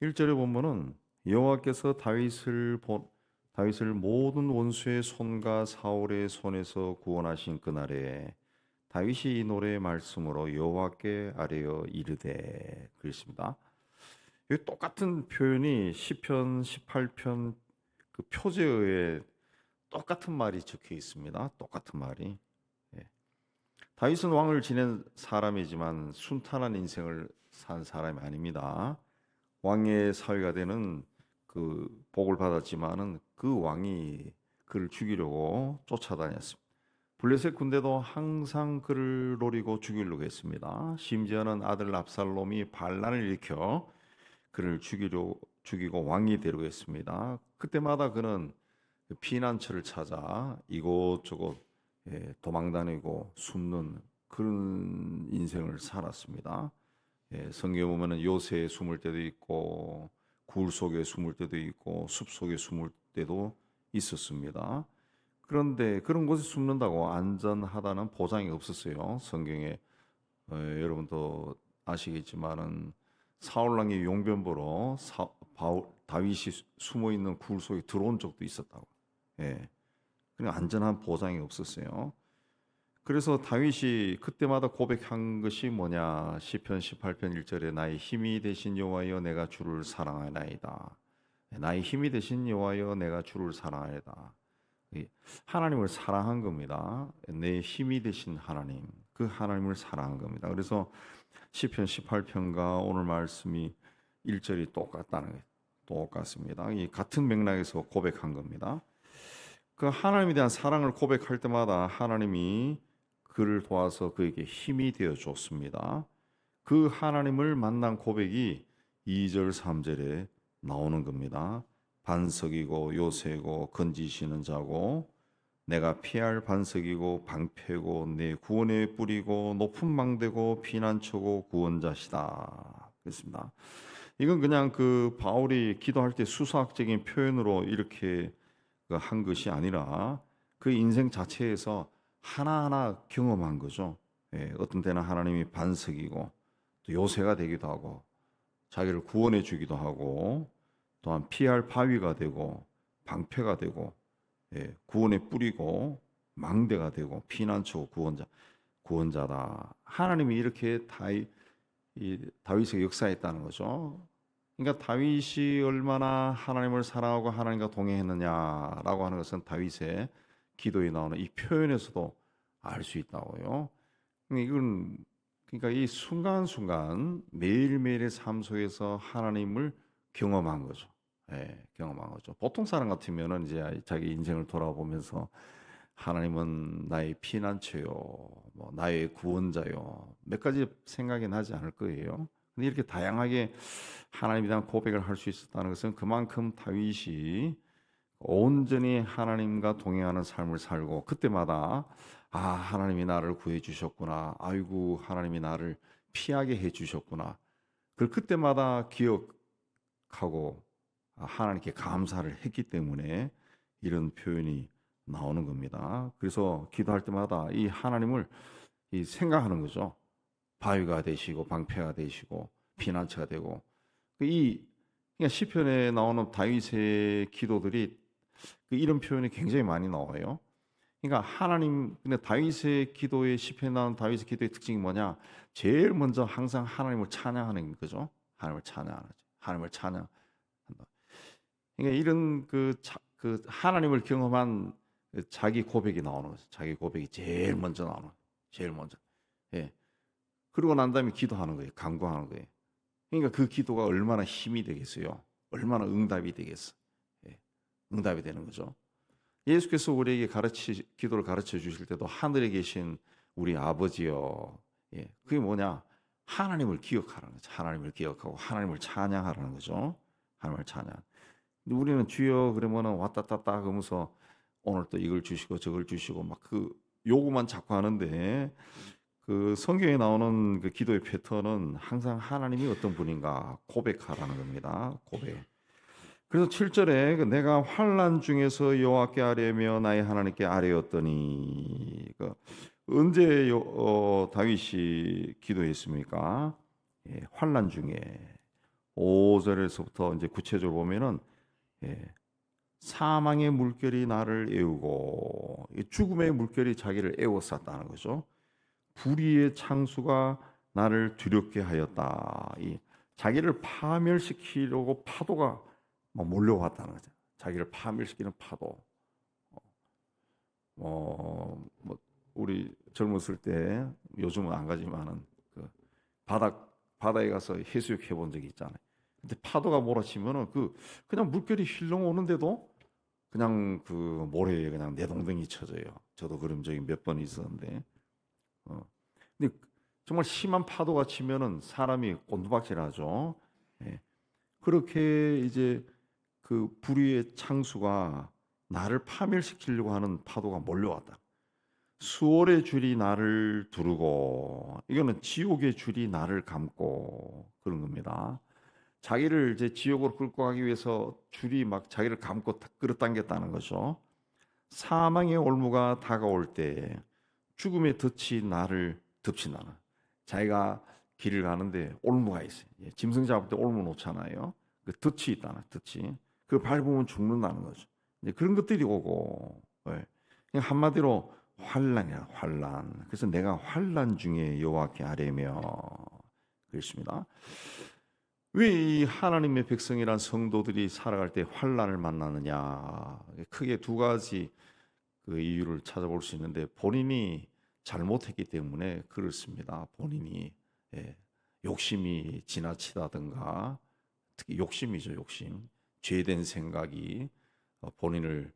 1절에 보면은 여호와께서 다윗을 모든 원수의 손과 사울의 손에서 구원하신 그날에 다윗이 이 노래의 말씀으로 여호와께 아뢰어 이르되 그랬습니다. 여기 똑같은 표현이 시편 18편 그 표제어에 똑같은 말이 적혀 있습니다. 똑같은 말이. 예. 다윗은 왕을 지낸 사람이지만 순탄한 인생을 산 사람이 아닙니다. 왕의 사위가 되는 그 복을 받았지만은 그 왕이 그를 죽이려고 쫓아다녔습니다. 블레셋 군대도 항상 그를 노리고 죽이려고 했습니다. 심지어는 아들 압살롬이 반란을 일으켜 그를 죽이고 왕이 되려고 했습니다. 그때마다 그는 피난처를 찾아 이곳저곳 도망다니고 숨는 그런 인생을 살았습니다. 성경에 보면은 요새에 숨을 때도 있고 굴 속에 숨을 때도 있고 숲 속에 숨을 때도 있었습니다. 그런데 그런 곳에 숨는다고 안전하다는 보장이 없었어요. 성경에 여러분도 아시겠지만은 사울 왕의 용변보로 다윗이 숨어 있는 굴 속에 들어온 적도 있었다고. 예. 그냥 안전한 보장이 없었어요. 그래서 다윗이 그때마다 고백한 것이 뭐냐? 시편 18편 1절에 나의 힘이 되신 여호와여 내가 주를 사랑하나이다. 나의 힘이 되신 여호와여 내가 주를 사랑하나이다. 하나님을 사랑한 겁니다. 내 힘이 되신 하나님, 그 하나님을 사랑한 겁니다. 그래서 시편 18편과 오늘 말씀이 1절이 똑같다는 거예요. 똑같습니다. 이 같은 맥락에서 고백한 겁니다. 그 하나님에 대한 사랑을 고백할 때마다 하나님이 그를 도와서 그에게 힘이 되어 줬습니다. 그 하나님을 만난 고백이 2절, 3절에 나오는 겁니다. 반석이고 요새고 건지시는 자고 내가 피할 반석이고 방패고 내 구원의 뿌리고 높은 망대고 피난처고 구원자시다. 그렇습니다. 이건 그냥 그 바울이 기도할 때 수사학적인 표현으로 이렇게 한 것이 아니라 그 인생 자체에서 하나하나 경험한 거죠. 어떤 때는 하나님이 반석이고 또 요새가 되기도 하고 자기를 구원해 주기도 하고 또한 피할 바위가 되고 방패가 되고 구원의 뿌리고 망대가 되고 피난처 구원자다. 하나님이 이렇게 다윗의 역사했다는 거죠. 그러니까 다윗이 얼마나 하나님을 사랑하고 하나님과 동행했느냐라고 하는 것은 다윗의 기도에 나오는 이 표현에서도 알 수 있다고요. 이건 그러니까 이 순간순간 매일매일의 삶 속에서 하나님을 경험한 거죠. 경험한 거죠. 보통 사람 같으면은 이제 자기 인생을 돌아보면서 하나님은 나의 피난처요, 뭐 나의 구원자요, 몇 가지 생각이 나지 않을 거예요. 근데 이렇게 다양하게 하나님에 대한 고백을 할 수 있었다는 것은 그만큼 다윗이 온전히 하나님과 동행하는 삶을 살고 그때마다 하나님이 나를 구해 주셨구나. 아이고 하나님이 나를 피하게 해 주셨구나. 그걸 그때마다 기억하고 하나님께 감사를 했기 때문에 이런 표현이 나오는 겁니다. 그래서 기도할 때마다 이 하나님을 생각하는 거죠. 바위가 되시고 방패가 되시고 피난처가 되고 그러니까 시편에 나오는 다윗의 기도들이 이런 표현이 굉장히 많이 나와요. 그러니까 근데 다윗의 기도에 시편에 나오는 다윗의 기도의 특징이 뭐냐? 제일 먼저 항상 하나님을 찬양하는 거죠. 하나님을 찬양하는 거죠. 하나님을 찬양한다. 그러니까 이런 그 하나님을 경험한 자기 고백이 나오는 거죠. 자기 고백이 제일 먼저 나오는 거예요. 제일 먼저. 예. 그러고 난 다음에 기도하는 거예요. 간구하는 거예요. 그러니까 그 기도가 얼마나 힘이 되겠어요. 얼마나 응답이 되겠어. 응답이 되는 거죠. 예수께서 우리에게 기도를 가르쳐 주실 때도 하늘에 계신 우리 아버지여. 그게 뭐냐? 하나님을 기억하라는 거죠. 하나님을 기억하고 하나님을 찬양하라는 거죠. 하나님을 찬양. 근데 우리는 주여 그러면은 왔다 갔다 하면서 오늘 또 이걸 주시고 저걸 주시고 막 그 요구만 자꾸 하는데 그 성경에 나오는 그 기도의 패턴은 항상 하나님이 어떤 분인가 고백하라는 겁니다. 고백. 그래서 7절에 내가 환난 중에서 여호와께 아뢰며 나의 하나님께 아뢰었더니 언제 다윗이 기도했습니까? 환난 중에 5절에서부터 이제 구체적으로 보면은 예, 사망의 물결이 나를 애우고 이 죽음의 물결이 자기를 애워쌌다는 거죠. 불의의 창수가 나를 두렵게 하였다. 이 자기를 파멸시키려고 파도가 막 몰려왔다는 거죠. 자기를 파멸시키는 파도. 뭐 우리 젊었을 때 요즘은 안 가지만은 그 바다에 가서 해수욕 해본 적이 있잖아요. 근데 파도가 몰아치면은 그냥 물결이 힐렁 오는데도 그냥 그 모래에 그냥 내동댕이 쳐져요. 저도 그런 적이 몇 번 있었는데. 어. 근데 정말 심한 파도가 치면은 사람이 곤두박질하죠. 예. 그렇게 이제 그 불의의 창수가 나를 파멸시키려고 하는 파도가 몰려왔다. 수월의 줄이 나를 두르고 이거는 지옥의 줄이 나를 감고 그런 겁니다. 자기를 이제 지옥으로 끌고 가기 위해서 줄이 막 자기를 감고 끌어당겼다는 거죠. 사망의 올무가 다가올 때 죽음의 덫이 나를 덮친다는. 자기가 길을 가는데 올무가 있어요. 짐승 잡을 때 올무 놓잖아요. 그 덫이 있다는 덫이. 그 밟으면 죽는다는 거죠. 이제 그런 것들이 오고 그냥 한마디로 환란이야 환란. 그래서 내가 환란 중에 여호와께 아뢰며 그랬습니다. 왜 이 하나님의 백성이란 성도들이 살아갈 때 환란을 만나느냐? 크게 두 가지 그 이유를 찾아볼 수 있는데 본인이 잘못했기 때문에 그렇습니다. 본인이 예, 욕심이 지나치다든가 특히 욕심이죠, 욕심. 죄된 생각이 본인을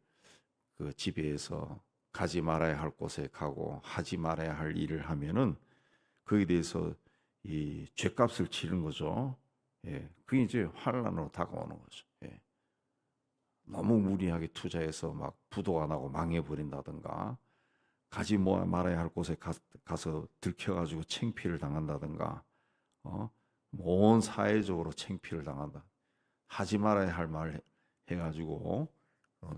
그 지배해서 가지 말아야 할 곳에 가고 하지 말아야 할 일을 하면은 거기에 대해서 이 죄값을 치른 거죠. 예, 그게 이제 환란으로 다가오는 거죠. 예. 너무 무리하게 투자해서 막 부도가 나고 망해버린다든가 가지 말아야 할 곳에 가서 들켜가지고 창피를 당한다든가 어? 온 사회적으로 창피를 당한다. 하지 말아야 할 말 해가지고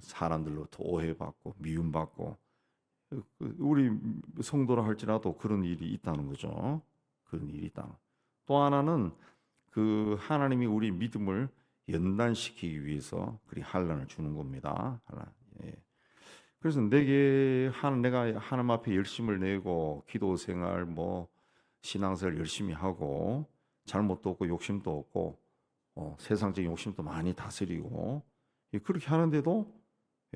사람들로부터 오해받고 미움받고 우리 성도라 할지라도 그런 일이 있다는 거죠. 그런 일이 있다. 또 하나는 그 하나님이 우리 믿음을 연단시키기 위해서 그리 환난을 주는 겁니다. 예. 그래서 내가 하나님 앞에 열심을 내고 기도 생활 뭐 신앙생활 열심히 하고 잘못도 없고 욕심도 없고 세상적인 욕심도 많이 다스리고 그렇게 하는데도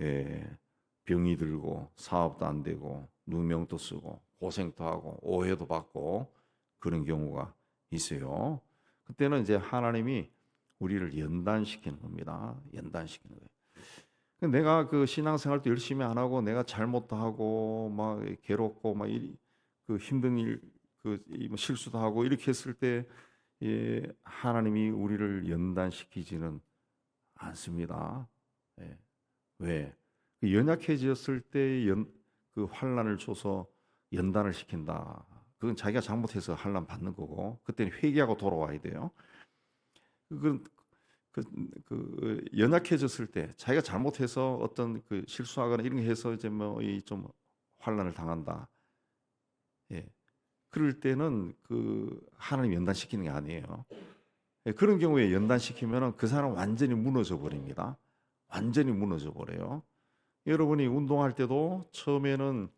예, 병이 들고 사업도 안 되고 누명도 쓰고 고생도 하고 오해도 받고 그런 경우가 있어요. 그때는 이제 하나님이 우리를 연단시키는 겁니다. 연단시키는 거예요. 내가 그 신앙생활도 열심히 안 하고 내가 잘못도 하고 막 괴롭고 그 힘든 일, 실수도 하고 이렇게 했을 때 하나님이 우리를 연단시키지는 않습니다. 예. 왜? 그 연약해졌을 때 그 환난을 줘서 연단을 시킨다. 그건 자기가 잘못해서 환난 받는 거고 그때는 회개하고 돌아와야 돼요. 그건 연약해졌을 때 자기가 잘못해서 어떤 그 실수하거나 이런 게 해서 이제 뭐 좀 환난을 당한다. 예. 그럴 때는 그 하나님 연단시키는 게 아니에요. 예. 그런 경우에 연단시키면은 그 사람 완전히 무너져 버립니다. 완전히 무너져 버려요. 여러분이 운동할 때도 처음에는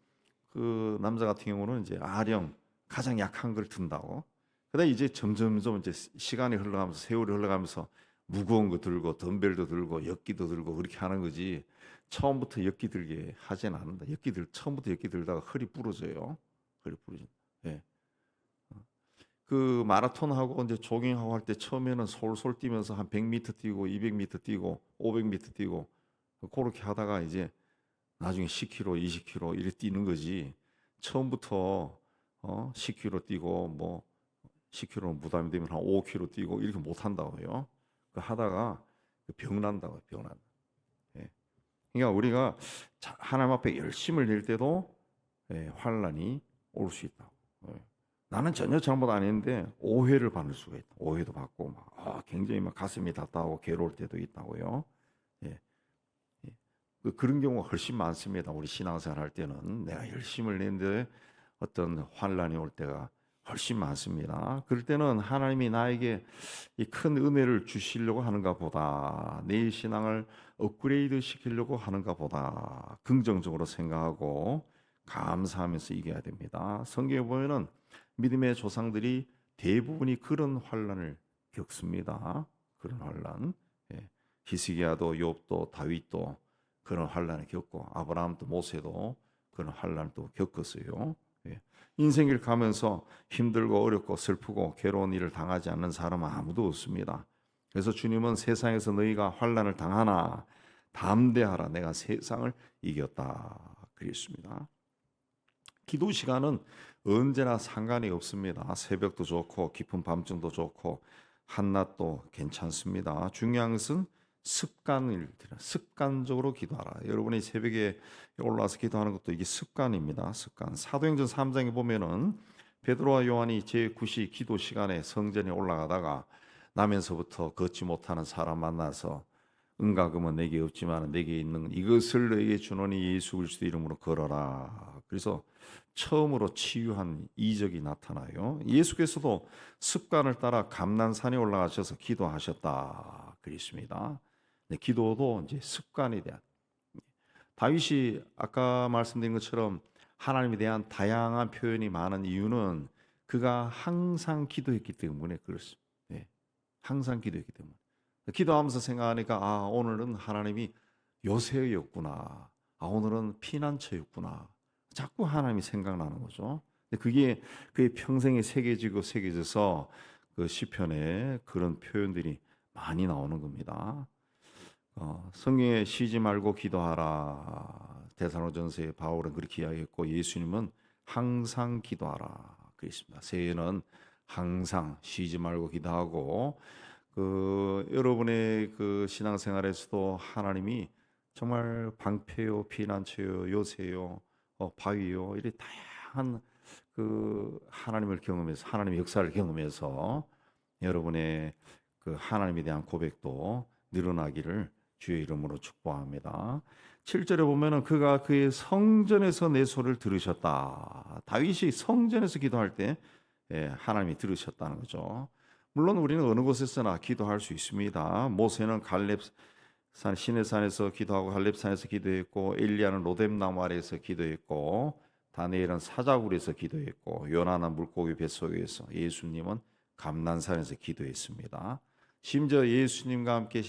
그 남자 같은 경우는 이제 아령 가장 약한 걸 든다고. 그다음에 이제 점점점 이제 시간이 흘러가면서 세월이 흘러가면서 무거운 거 들고 덤벨도 들고 역기도 들고 그렇게 하는 거지. 처음부터 역기 들게 하진 않는다. 처음부터 역기 들다가 허리 부러져요. 허리 부러져. 예. 그 마라톤 하고 이제 조깅하고 할 때 처음에는 솔솔 뛰면서 한 100m 뛰고 200m 뛰고 500m 뛰고 그렇게 하다가 이제 나중에 10km, 20km 이렇게 뛰는 거지. 처음부터 10km 뛰고 뭐 10km는 부담이 되면 한 5km 뛰고 이렇게 못 한다고요. 그 하다가 병 난다고요. 병 난다. 예. 그러니까 우리가 하나님 앞에 열심을 낼 때도 환란이 올 수 있다. 예. 나는 전혀 잘못 안 했는데 오해를 받을 수가 있다. 오해도 받고 굉장히 막 가슴이 답답하고 괴로울 때도 있다고요. 예. 그런 경우가 훨씬 많습니다. 우리 신앙생활 할 때는 내가 열심을 냈는데 어떤 환란이 올 때가 훨씬 많습니다. 그럴 때는 하나님이 나에게 이 큰 은혜를 주시려고 하는가 보다, 내 신앙을 업그레이드 시키려고 하는가 보다 긍정적으로 생각하고 감사하면서 이겨야 됩니다. 성경에 보면은 믿음의 조상들이 대부분이 그런 환난을 겪습니다. 그런 환난. 예. 히스기야도 욥도 다윗도 그런 환난을 겪고, 아브라함도 모세도 그런 환난을 또 겪었어요. 예. 인생을 가면서 힘들고 어렵고 슬프고 괴로운 일을 당하지 않는 사람은 아무도 없습니다. 그래서 주님은 세상에서 너희가 환난을 당하나 담대하라, 내가 세상을 이겼다 그랬습니다. 기도 시간은 언제나 상관이 없습니다. 새벽도 좋고 깊은 밤중도 좋고 한낮도 괜찮습니다. 중요한 것은 습관적으로 기도하라. 여러분이 새벽에 올라와서 기도하는 것도 이게 습관입니다. 습관. 사도행전 3장에 보면은 베드로와 요한이 제9시 기도 시간에 성전에 올라가다가 나면서부터 걷지 못하는 사람 만나서 은과금은 내게 없지만 내게 있는 이것을 너에게 주노니 예수 그리스도 이름으로 걸어라. 그래서 처음으로 치유한 이적이 나타나요. 예수께서도 습관을 따라 감난산에 올라가셔서 기도하셨다 그랬습니다. 네, 기도도 이제 습관에 대한, 다윗이 아까 말씀드린 것처럼 하나님에 대한 다양한 표현이 많은 이유는 그가 항상 기도했기 때문에 그렇습니다. 네, 항상 기도했기 때문에. 기도하면서 생각하니까 오늘은 하나님이 요새였구나. 오늘은 피난처였구나. 자꾸 하나님이 생각나는 거죠. 그게 그의 평생에 새겨져서 그 시편에 그런 표현들이 많이 나오는 겁니다. 성경에 쉬지 말고 기도하라. 데살로니가전서에 바울은 그렇게 이야기했고, 예수님은 항상 기도하라 그랬습니다. 새해는 항상 쉬지 말고 기도하고, 여러분의 그 신앙생활에서도 하나님이 정말 방패요, 피난처요, 요새요, 바위요, 이렇게 다양한 그 하나님을 경험해서, 하나님의 역사를 경험해서 여러분의 그 하나님에 대한 고백도 늘어나기를 주의 이름으로 축복합니다. 7절에 보면은 그가 그의 성전에서 내 소리를 들으셨다. 다윗이 성전에서 기도할 때 하나님이 들으셨다는 거죠. 물론 우리는 어느 곳에서나 기도할 수 있습니다. 모세는 갈렙산 시내산에서 기도하고 갈렙산에서 기도했고, 엘리야는 로뎀나무 아래에서 기도했고, 다니엘은 사자굴에서 기도했고, 요나는 물고기 뱃속에서, 예수님은 감난산에서 기도했습니다. 심지어 예수님과 함께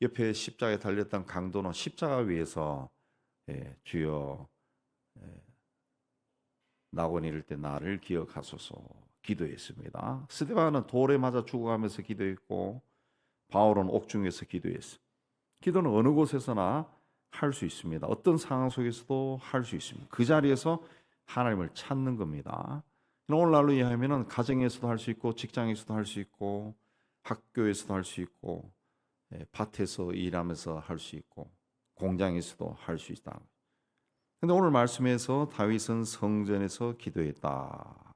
옆에 십자가에 달렸던 강도는 십자가 위에서 주여 나곤 이를 때 나를 기억하소서 기도했습니다. 스데반은 돌에 맞아 죽어가면서 기도했고, 바울은 옥중에서 기도했습니다. 기도는 어느 곳에서나 할 수 있습니다. 어떤 상황 속에서도 할 수 있습니다. 그 자리에서 하나님을 찾는 겁니다. 오늘날로 이해하면 가정에서도 할 수 있고, 직장에서도 할 수 있고, 학교에서도 할 수 있고, 밭에서 일하면서 할 수 있고, 공장에서도 할 수 있다. 근데 오늘 말씀에서 다윗은 성전에서 기도했다.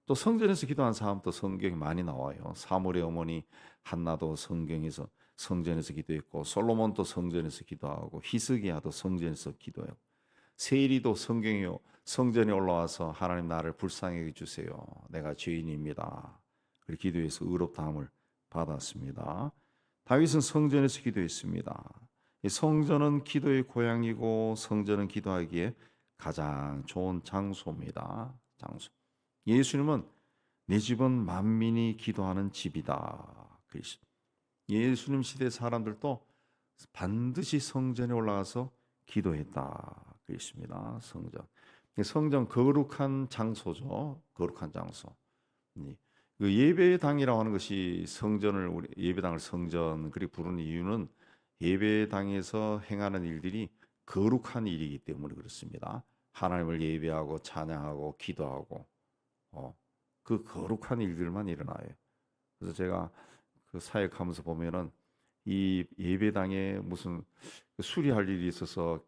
또 성전에서 기도한 사람도 성경에 많이 나와요. 사무엘의 어머니 한나도 성전에서 기도했고, 솔로몬도 성전에서 기도하고, 히스기야도 성전에서 기도하고, 세일이도 성전에 올라와서 하나님 나를 불쌍히 여겨주세요. 내가 죄인입니다. 그렇게 기도해서 의롭다함을 받았습니다. 다윗은 성전에서 기도했습니다. 성전은 기도의 고향이고, 성전은 기도하기에 가장 좋은 장소입니다. 장소. 예수님은 내 집은 만민이 기도하는 집이다. 예수님 시대 사람들도 반드시 성전에 올라가서 기도했다. 그랬습니다. 성전 거룩한 장소죠. 거룩한 장소. 그 예배당이라고 하는 것이 예배당을 성전 그렇게 부르는 이유는 예배당에서 행하는 일들이 거룩한 일이기 때문에 그렇습니다. 하나님을 예배하고 찬양하고 기도하고 그 거룩한 일들만 일어나요. 그래서 제가 그 사역하면서 보면은 이 예배당에 무슨 수리할 일이 있어서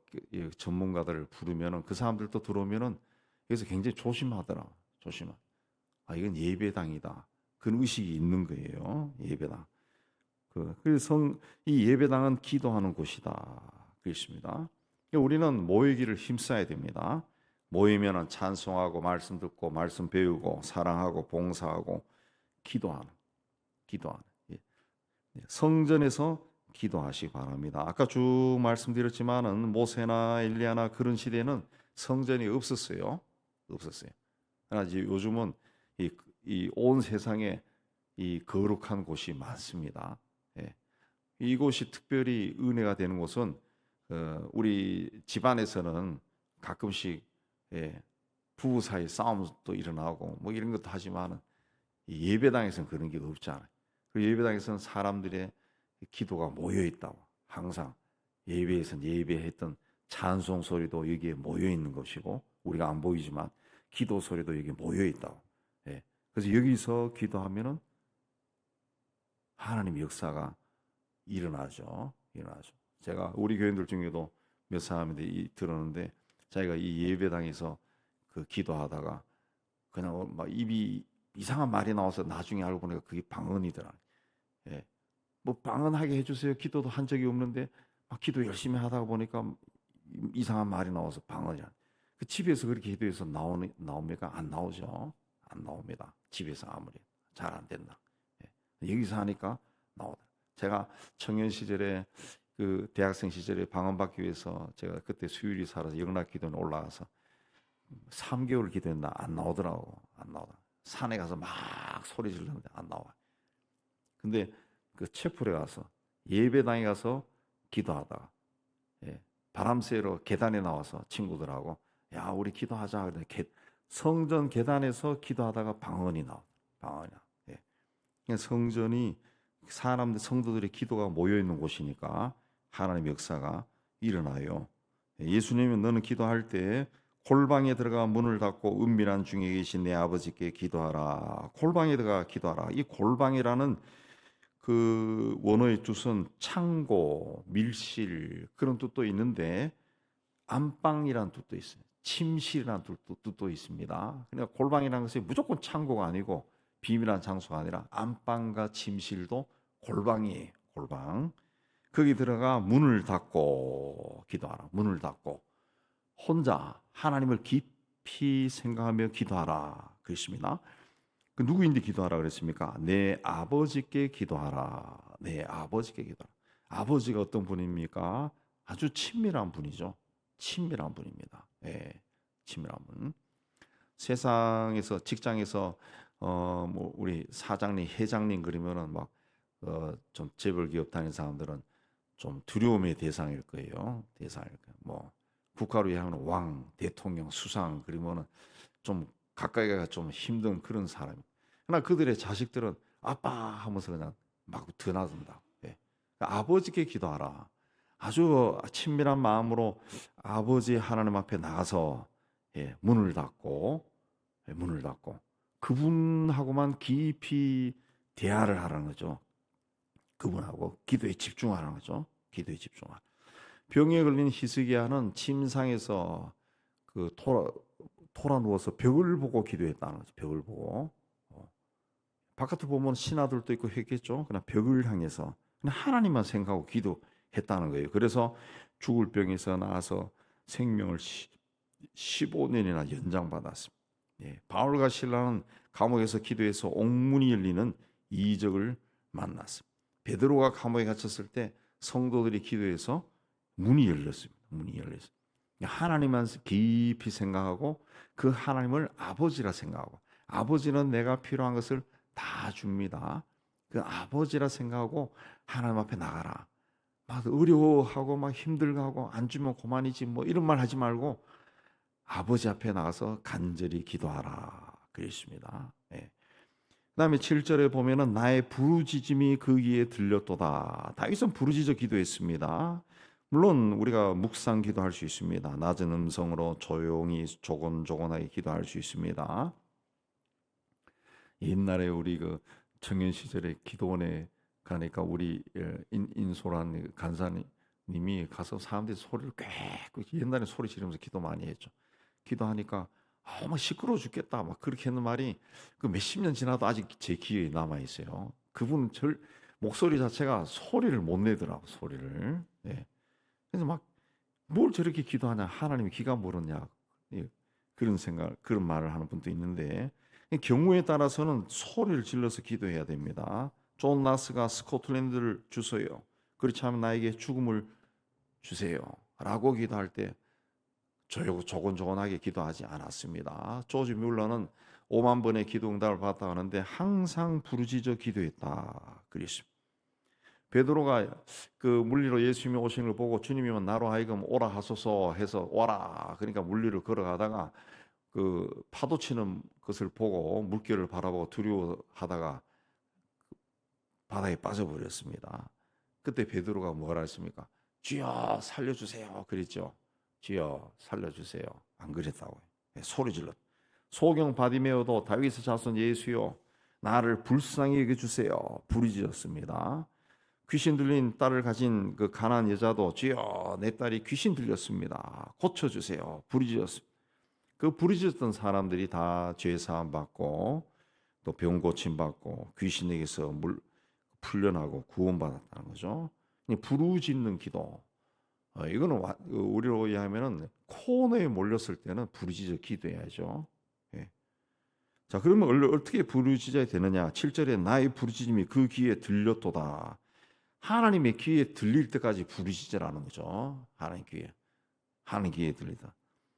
전문가들을 부르면은 그 사람들도 들어오면은 여기서 굉장히 조심하더라. 이건 예배당이다. 그런 의식이 있는 거예요. 예배당. 그래서 이 예배당은 기도하는 곳이다. 그렇습니다. 우리는 모이기를 힘써야 됩니다. 모이면은 찬송하고 말씀 듣고 말씀 배우고 사랑하고 봉사하고 기도하는 기도하는 예. 성전에서 기도하시기 바랍니다. 아까 쭉 말씀드렸지만은 모세나 엘리야나 그런 시대에는 성전이 없었어요. 없었어요. 그러나 이제 요즘은 이 온 세상에 이 거룩한 곳이 많습니다. 예. 이곳이 특별히 은혜가 되는 곳은 우리 집안에서는 가끔씩 예, 부부 사이 싸움도 일어나고 뭐 이런 것도 하지만은 이 예배당에서는 그런 게 없잖아요. 그리고 예배당에서는 사람들의 기도가 모여 있다고 항상 예배에서는 예배했던 찬송 소리도 여기에 모여 있는 것이고 우리가 안 보이지만 기도 소리도 여기 모여 있다고. 예. 그래서 여기서 기도하면은 하나님의 역사가 일어나죠. 일어나죠. 제가 우리 교인들 중에도 몇 사람인데 들었는데 자기가 이 예배당에서 그 기도하다가 그냥 막 입이 이상한 말이 나와서 나중에 알고 보니까 그게 방언이더라. 예. 뭐 방언하게 해주세요. 기도도 한 적이 없는데 막 기도 열심히 하다 보니까 이상한 말이 나와서 방언이야. 그 집에서 그렇게 기도해서 나옵니까? 안 나오죠. 안 나옵니다. 집에서 아무리 잘 안 된다. 예. 여기서 하니까 나오다. 제가 청년 시절에 그 대학생 시절에 방언받기 위해서 제가 그때 수유리 살아서 영락기도에 올라가서 3개월 기도했나 안 나오더라고. 안 나오다. 산에 가서 막 소리 지르는데 안 나와. 근데 그 채플에 가서 예배당에 가서 기도하다가 예, 바람 쐬러 계단에 나와서 친구들하고 야 우리 기도하자. 성전 계단에서 기도하다가 방언이 나와. 방언이 나와. 예. 그러니까 성전이 사람들 성도들의 기도가 모여 있는 곳이니까 하나님의 역사가 일어나요. 예수님은 너는 기도할 때 골방에 들어가 문을 닫고 은밀한 중에 계신 내 아버지께 기도하라. 골방에 들어가 기도하라. 이 골방이라는 그 원어의 뜻은 창고, 밀실 그런 뜻도 있는데 안방이라는 뜻도 있어요. 침실이라는 뜻도 있습니다. 그러니까 골방이라는 것이 무조건 창고가 아니고 비밀한 장소가 아니라 안방과 침실도 골방이에요. 골방. 거기 들어가 문을 닫고 기도하라. 문을 닫고 혼자 하나님을 깊이 생각하며 기도하라. 그랬습니다. 그 누구인데 기도하라 그랬습니까? 내 아버지께 기도하라. 내 아버지께 기도하라. 아버지가 어떤 분입니까? 아주 친밀한 분이죠. 친밀한 분입니다. 예, 친밀한 분. 세상에서 직장에서 뭐 우리 사장님, 회장님 그러면은 막 좀 재벌 기업 다니는 사람들은 좀 두려움의 대상일 거예요. 대상일 거예요. 뭐 국가로 향하는 왕, 대통령, 수상 그러면은 좀 가까이가 좀 힘든 그런 사람. 그러나 그들의 자식들은 아빠 하면서 그냥 막 드나든다. 예. 아버지께 기도하라. 아주 친밀한 마음으로 아버지 하나님 앞에 나가서 예, 문을 닫고 문을 닫고 그분하고만 깊이 대화를 하라는 거죠. 그분하고 기도에 집중하라는 거죠. 기도에 집중하라. 병에 걸린 히스기야는 침상에서 그 토라 누워서 벽을 보고 기도했다는 거죠. 벽을 보고. 바깥을 보면 신하들도 있고 했겠죠. 그냥 벽을 향해서 그냥 하나님만 생각하고 기도했다는 거예요. 그래서 죽을 병에서 나와서 생명을 15년이나 연장받았습니다. 예, 바울과 실라는 감옥에서 기도해서 옥문이 열리는 이적을 만났습니다. 베드로가 감옥에 갇혔을 때 성도들이 기도해서 문이 열렸습니다. 문이 열렸습니다. 하나님만 깊이 생각하고 그 하나님을 아버지라 생각하고 아버지는 내가 필요한 것을 다 줍니다. 그 아버지라 생각하고 하나님 앞에 나가라. 막 어려워하고 막 힘들고 안 주면 그만이지 뭐 이런 말 하지 말고 아버지 앞에 나가서 간절히 기도하라. 그랬습니다. 예. 그다음에 7절에 보면은 나의 부르짖음이 거기에 들렸도다. 다윗은 부르짖어 기도했습니다. 물론 우리가 묵상 기도할 수 있습니다. 낮은 음성으로 조용히 조곤조곤하게 기도할 수 있습니다. 옛날에 우리 그 청년 시절에 기도원에 가니까 우리 인소란 간사님이 가서 사람들이 소리를 꽥 옛날에 소리 지르면서 기도 많이 했죠. 기도하니까 막 시끄러워 죽겠다 막 그렇게 하는 말이 그 몇십 년 지나도 아직 제 기억에 남아 있어요. 그분은 목소리 자체가 소리를 못 내더라고 소리를. 예. 그래서 막 뭘 저렇게 기도하냐 하나님이 귀가 멀었냐. 예. 그런 말을 하는 분도 있는데, 경우에 따라서는 소리를 질러서 기도해야 됩니다. 존 나스가 스코틀랜드를 주소요, 그렇지 않으면 나에게 죽음을 주세요 라고 기도할 때 조곤조곤하게 기도하지 않았습니다. 조지 뮬러는 5만 번의 기도 응답을 받았다 하는데 항상 부르짖어 기도했다 그랬습니다. 베드로가 그 물리로 예수님이 오시는 걸 보고 주님이면 나로 하여금 오라 하소서 해서 오라, 그러니까 물리로 걸어가다가 그 파도 치는 것을 보고 물결을 바라보고 두려워하다가 바다에 빠져버렸습니다. 그때 베드로가 뭐라 했습니까? 주여 살려주세요 그랬죠. 주여 살려주세요, 안 그랬다고요. 소리 질렀. 소경 바디메오도 다윗의 자손 예수여 나를 불쌍히 여겨주세요 부르짖었습니다. 귀신 들린 딸을 가진 그 가난한 여자도 주여 내 딸이 귀신 들렸습니다 고쳐주세요 부르짖었습니다. 그 부르짖었던 사람들이 다 죄 사함 받고 또 병 고침 받고 귀신에게서 풀려나고 구원받았다는 거죠. 부르짖는 기도, 이거는 우리로 의하면은 코너에 몰렸을 때는 부르짖어 기도해야죠. 예. 자, 그러면 어떻게 부르짖어야 되느냐? 7절에 나의 부르짖음이 그 귀에 들렸도다. 하나님의 귀에 들릴 때까지 부르짖으라는 거죠. 하나님 귀에 들리다.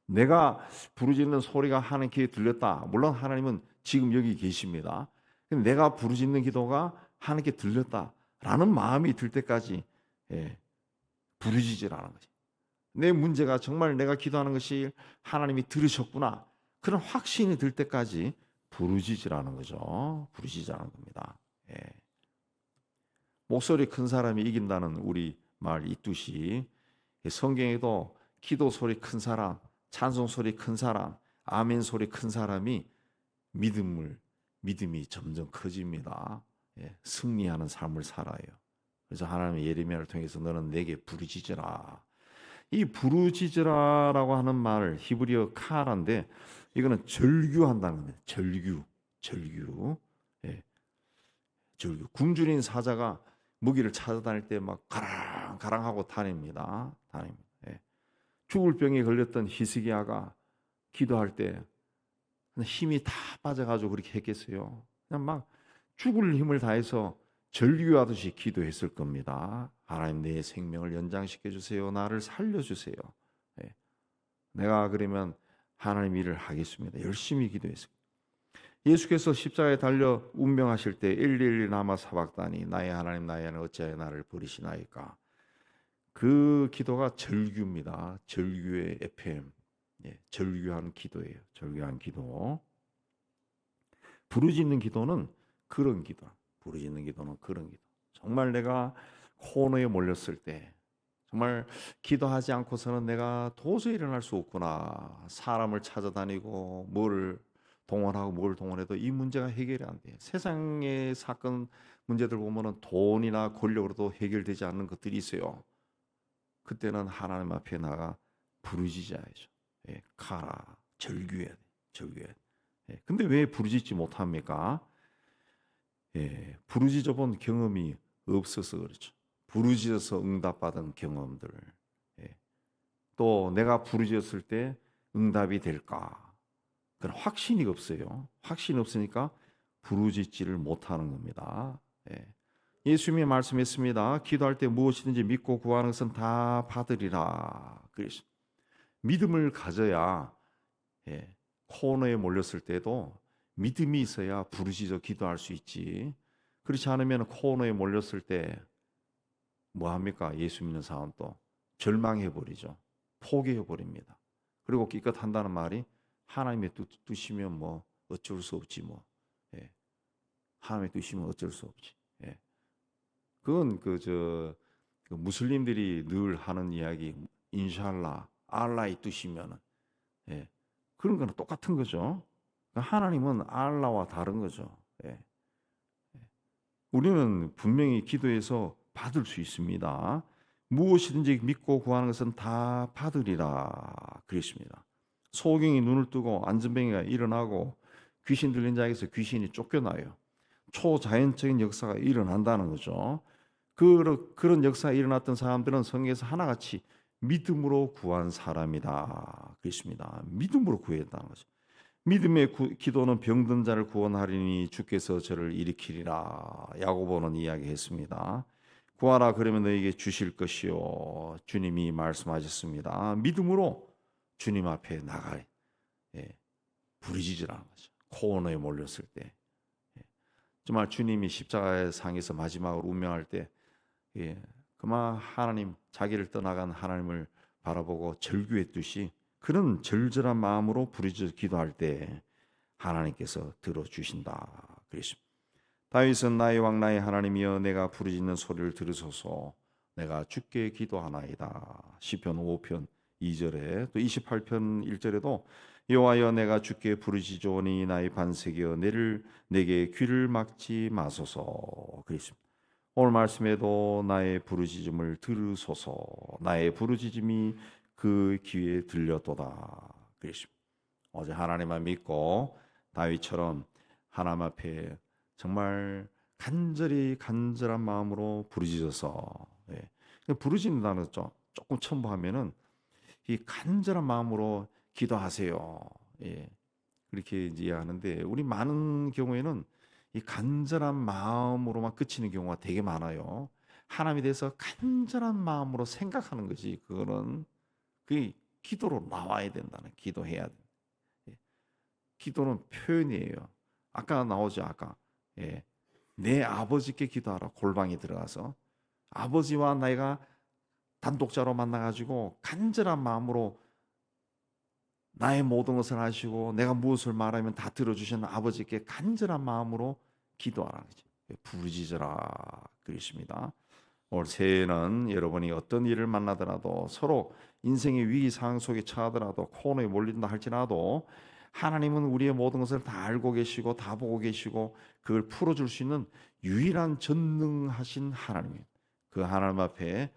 내가 부르짖는 소리가 하나님 귀에 들렸다. 물론 하나님은 지금 여기 계십니다. 근데 내가 부르짖는 기도가 하나님께 들렸다라는 마음이 들 때까지 부르짖으라는 거지. 내 문제가 정말 내가 기도하는 것이 하나님이 들으셨구나, 그런 확신이 들 때까지 부르짖으라는 거죠. 부르짖으라는 겁니다. 목소리 큰 사람이 이긴다는 우리 말 있듯이 성경에도 기도 소리 큰 사람, 찬송 소리 큰 사람, 아멘 소리 큰 사람이 믿음이 점점 커집니다. 승리하는 삶을 살아요. 그래서 하나님의 예레미야를 통해서 너는 내게 부르짖으라. 이 부르짖으라라고 하는 말 히브리어 카라인데 이거는 절규한다는 거예요. 절규. 절규. 굶주린 사자가 먹이를 찾아다닐 때 막 가랑가랑하고 다닙니다. 죽을 병에 걸렸던 히스기야가 기도할 때 힘이 다 빠져가지고 그렇게 했겠어요. 그냥 막 죽을 힘을 다해서 절규하듯이 기도했을 겁니다. 하나님 내 생명을 연장시켜 주세요. 나를 살려주세요. 내가 그러면 하나님 일을 하겠습니다. 열심히 기도했습니다. 예수께서 십자가에 달려 운명하실 때 일일이 남아 사박다니 나의 하나님 나의 하나님 어찌하여 나를 버리시나이까. 그 기도가 절규입니다. 절규의 FM. 절규한 기도예요. 절규한 기도. 부르짖는 기도는 그런 기도. 부르짖는 기도는 그런 기도. 정말 내가 코너에 몰렸을 때, 정말 기도하지 않고서는 내가 도저히 일어날 수 없구나. 사람을 찾아다니고 뭘 동원해도 이 문제가 해결이 안 돼요. 세상의 사건 문제들 보면은 돈이나 권력으로도 해결되지 않는 것들이 있어요. 그때는 하나님 앞에 나가 부르짖어야죠. 가라, 절규해야 돼. 절규해야 돼. 근데 왜 부르짖지 못합니까? 부르짖어 본 경험이 없어서 그렇죠. 부르짖어서 응답받은 경험들. 또 내가 부르짖었을 때 응답이 될까? 그런 확신이 없어요. 확신이 없으니까 부르짖지를 못하는 겁니다. 예수님이 말씀했습니다. 기도할 때 무엇이든지 믿고 구하는 것은 다 받으리라. 그래서 믿음을 가져야 코너에 몰렸을 때도 믿음이 있어야 부르짖어 기도할 수 있지. 그렇지 않으면 코너에 몰렸을 때 뭐 합니까? 예수 믿는 사람 또 절망해 버리죠. 포기해 버립니다. 그리고 기껏 한다는 말이 하나님의 뜻이면 뭐 어쩔 수 없지 뭐. 하나님의 뜻이면 어쩔 수 없지. 그건 그 무슬림들이 늘 하는 이야기, 인샬라, 알라의 뜻이면은, 그런 거는 똑같은 거죠. 하나님은 알라와 다른 거죠. 우리는 분명히 기도해서 받을 수 있습니다. 무엇이든지 믿고 구하는 것은 다 받으리라 그랬습니다. 소경이 눈을 뜨고 안전뱅이가 일어나고 귀신 들린 자에게서 귀신이 쫓겨나요. 초자연적인 역사가 일어난다는 거죠. 그런 역사가 일어났던 사람들은 성경에서 하나같이 믿음으로 구한 사람이다. 그렇습니다. 믿음으로 구했다는 거죠. 믿음의 기도는 병든 자를 구원하리니 주께서 저를 일으키리라. 야고보는 이야기했습니다. 구하라 그러면 너에게 주실 것이요. 주님이 말씀하셨습니다. 믿음으로 주님 앞에 나가 부르짖으라는 거죠. 코너에 몰렸을 때. 정말 주님이 십자가의 상에서 마지막으로 운명할 때 그만 하나님 자기를 떠나간 하나님을 바라보고 절규했듯이 그런 절절한 마음으로 부르짖어 기도할 때 하나님께서 들어주신다. 그랬습니다. 다윗은 나의 왕 나의 하나님이여 내가 부르짖는 소리를 들으소서 내가 주께 기도하나이다. 시편 5편 2절에 또 28편 1절에도 여호와여 내가 주께 부르짖으오니 나의 반석이여 내게 귀를 막지 마소서. 그랬습니다. 오늘 말씀에도 나의 부르짖음을 들으소서 나의 부르짖음이 그 귀에 들렸도다. 그랬습니다. 어제 하나님만 믿고 다윗처럼 하나님 앞에 정말 간절한 마음으로 부르짖어서 부르짖는다는 거 조금 첨부하면은 이 간절한 마음으로 기도하세요. 그렇게 이제 하는데 우리 많은 경우에는 이 간절한 마음으로만 그치는 경우가 되게 많아요. 하나님에 대해서 간절한 마음으로 생각하는 것이 그거는 그게 기도로 나와야 된다는 기도해야 돼. 기도는 표현이에요. 아까 나오죠. 아까 내 아버지께 기도하라. 골방에 들어가서 아버지와 내가 단독자로 만나가지고 간절한 마음으로 나의 모든 것을 하시고 내가 무엇을 말하면 다 들어주시는 아버지께 간절한 마음으로 기도하라는 거죠. 부르짖으라 그랬습니다. 올 새해에는 여러분이 어떤 일을 만나더라도 서로 인생의 위기 상황 속에 처하더라도 코너에 몰린다 할지라도 하나님은 우리의 모든 것을 다 알고 계시고 다 보고 계시고 그걸 풀어줄 수 있는 유일한 전능하신 하나님. 그 하나님 앞에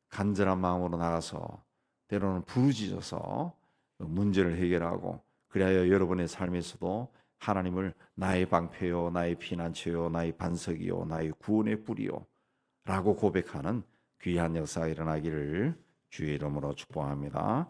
간절한 마음으로 나가서 때로는 부르짖어서 문제를 해결하고 그래야 여러분의 삶에서도 하나님을 나의 방패요 나의 피난처요 나의 반석이요 나의 구원의 뿌리요 라고 고백하는 귀한 역사가 일어나기를 주의 이름으로 축복합니다.